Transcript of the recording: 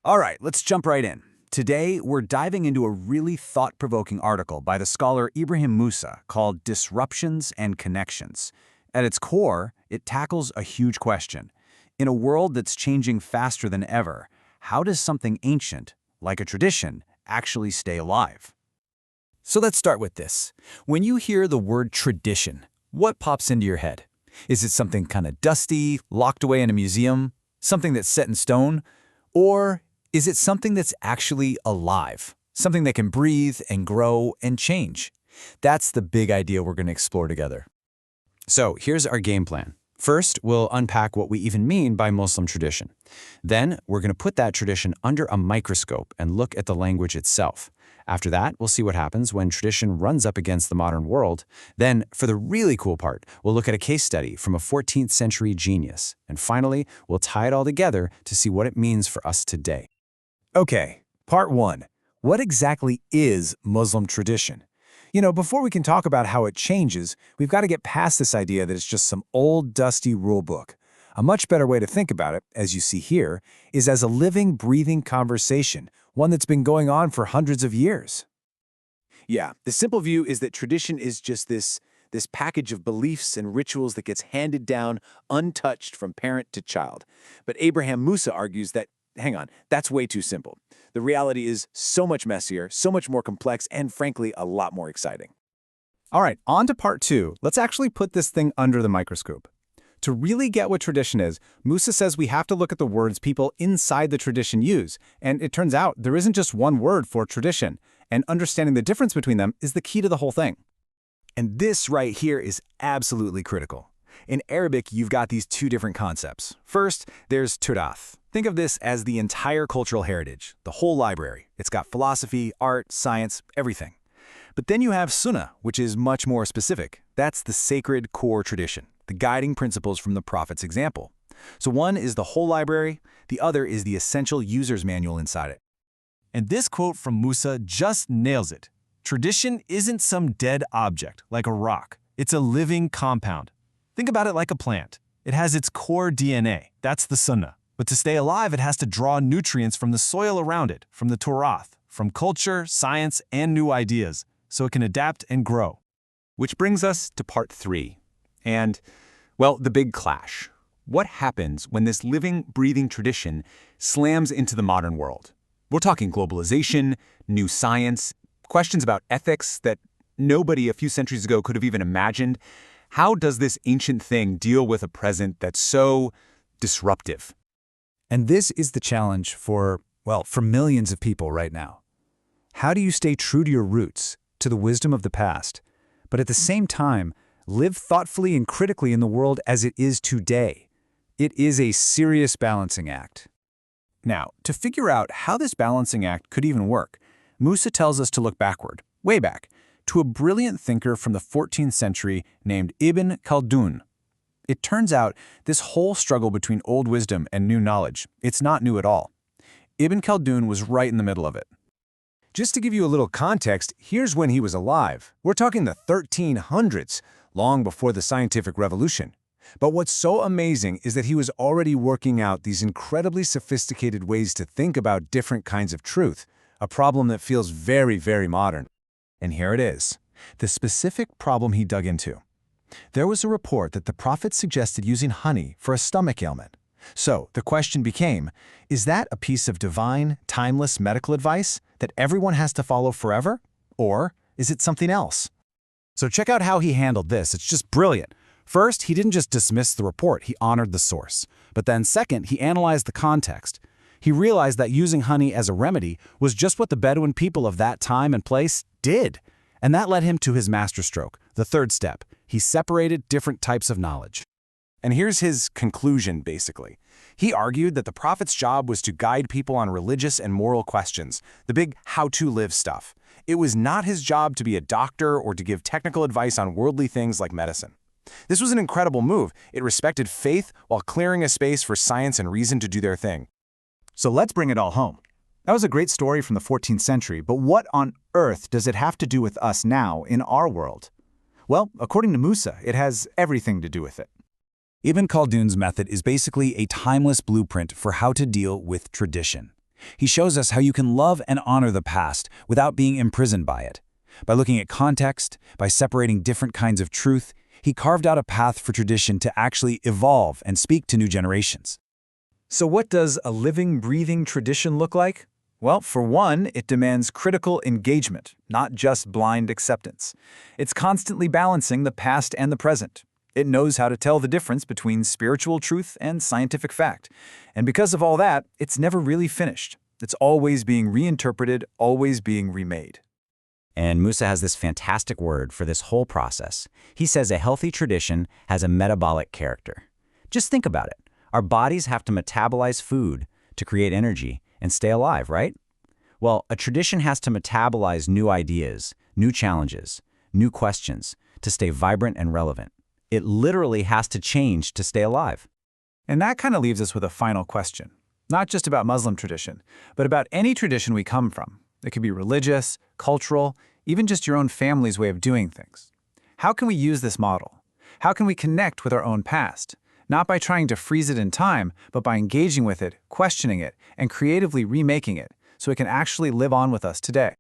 All right, let's jump right in. Today, we're diving into a really thought-provoking article by the scholar Ibrahim Musa called Disruptions and Connections. At its core, it tackles a huge question. In a world that's changing faster than ever, how does something ancient, like a tradition, actually stay alive? So let's start with this. When you hear the word tradition, what pops into your head? Is it something kind of dusty, locked away in a museum, something that's set in stone? Or is it something that's actually alive, something that can breathe and grow and change? That's the big idea we're going to explore together. So here's our game plan. First, we'll unpack what we even mean by Muslim tradition. Then, we're going to put that tradition under a microscope and look at the language itself. After that, we'll see what happens when tradition runs up against the modern world. Then, for the really cool part, we'll look at a case study from a 14th century genius. And finally, we'll tie it all together to see what it means for us today. Okay, part one. What exactly is Muslim tradition? Before we can talk about how it changes, we've got to get past this idea that it's just some old, dusty rule book. A much better way to think about it, as you see here, is as a living, breathing conversation, one that's been going on for hundreds of years. Yeah, the simple view is that tradition is just this package of beliefs and rituals that gets handed down untouched from parent to child. But Abraham Musa argues that, hang on, that's way too simple. The reality is so much messier, so much more complex, and frankly, a lot more exciting. All right, on to part two. Let's actually put this thing under the microscope. To really get what tradition is, Musa says we have to look at the words people inside the tradition use, and it turns out there isn't just one word for tradition, and understanding the difference between them is the key to the whole thing. And this right here is absolutely critical. In Arabic, you've got these two different concepts. First, there's turath. Think of this as the entire cultural heritage, the whole library. It's got philosophy, art, science, everything. But then you have sunnah, which is much more specific. That's the sacred core tradition, the guiding principles from the Prophet's example. So one is the whole library, the other is the essential user's manual inside it. And this quote from Musa just nails it. Tradition isn't some dead object, like a rock. It's a living compound. Think about it like a plant. It has its core DNA, that's the sunnah. But to stay alive, it has to draw nutrients from the soil around it, from the Turath, from culture, science, and new ideas, so it can adapt and grow. Which brings us to part three. And, well, the big clash. What happens when this living, breathing tradition slams into the modern world? We're talking globalization, new science, questions about ethics that nobody a few centuries ago could have even imagined. How does this ancient thing deal with a present that's so disruptive? And this is the challenge for millions of people right now. How do you stay true to your roots, to the wisdom of the past, but at the same time, live thoughtfully and critically in the world as it is today? It is a serious balancing act. Now, to figure out how this balancing act could even work, Musa tells us to look backward, way back, to a brilliant thinker from the 14th century named Ibn Khaldun. It turns out this whole struggle between old wisdom and new knowledge, it's not new at all. Ibn Khaldun was right in the middle of it. Just to give you a little context, here's when he was alive. We're talking the 1300s, long before the scientific revolution. But what's so amazing is that he was already working out these incredibly sophisticated ways to think about different kinds of truth, a problem that feels very, very modern. And here it is, the specific problem he dug into. There was a report that the Prophet suggested using honey for a stomach ailment. So the question became, is that a piece of divine, timeless medical advice that everyone has to follow forever? Or is it something else? So check out how he handled this. It's just brilliant. First, he didn't just dismiss the report, he honored the source. But then second, he analyzed the context. He realized that using honey as a remedy was just what the Bedouin people of that time and place did. And that led him to his masterstroke, the third step. He separated different types of knowledge. And here's his conclusion, basically. He argued that the Prophet's job was to guide people on religious and moral questions, the big how-to-live stuff. It was not his job to be a doctor or to give technical advice on worldly things like medicine. This was an incredible move. It respected faith while clearing a space for science and reason to do their thing. So let's bring it all home. That was a great story from the 14th century, but what on earth does it have to do with us now in our world? Well, according to Musa, it has everything to do with it. Ibn Khaldun's method is basically a timeless blueprint for how to deal with tradition. He shows us how you can love and honor the past without being imprisoned by it. By looking at context, by separating different kinds of truth, he carved out a path for tradition to actually evolve and speak to new generations. So what does a living, breathing tradition look like? Well, for one, it demands critical engagement, not just blind acceptance. It's constantly balancing the past and the present. It knows how to tell the difference between spiritual truth and scientific fact. And because of all that, it's never really finished. It's always being reinterpreted, always being remade. And Musa has this fantastic word for this whole process. He says a healthy tradition has a metabolic character. Just think about it. Our bodies have to metabolize food to create energy and stay alive, right? Well, a tradition has to metabolize new ideas, new challenges, new questions to stay vibrant and relevant. It literally has to change to stay alive. And that kind of leaves us with a final question. Not just about Muslim tradition, but about any tradition we come from. It could be religious, cultural, even just your own family's way of doing things. How can we use this model? How can we connect with our own past? Not by trying to freeze it in time, but by engaging with it, questioning it, and creatively remaking it so it can actually live on with us today.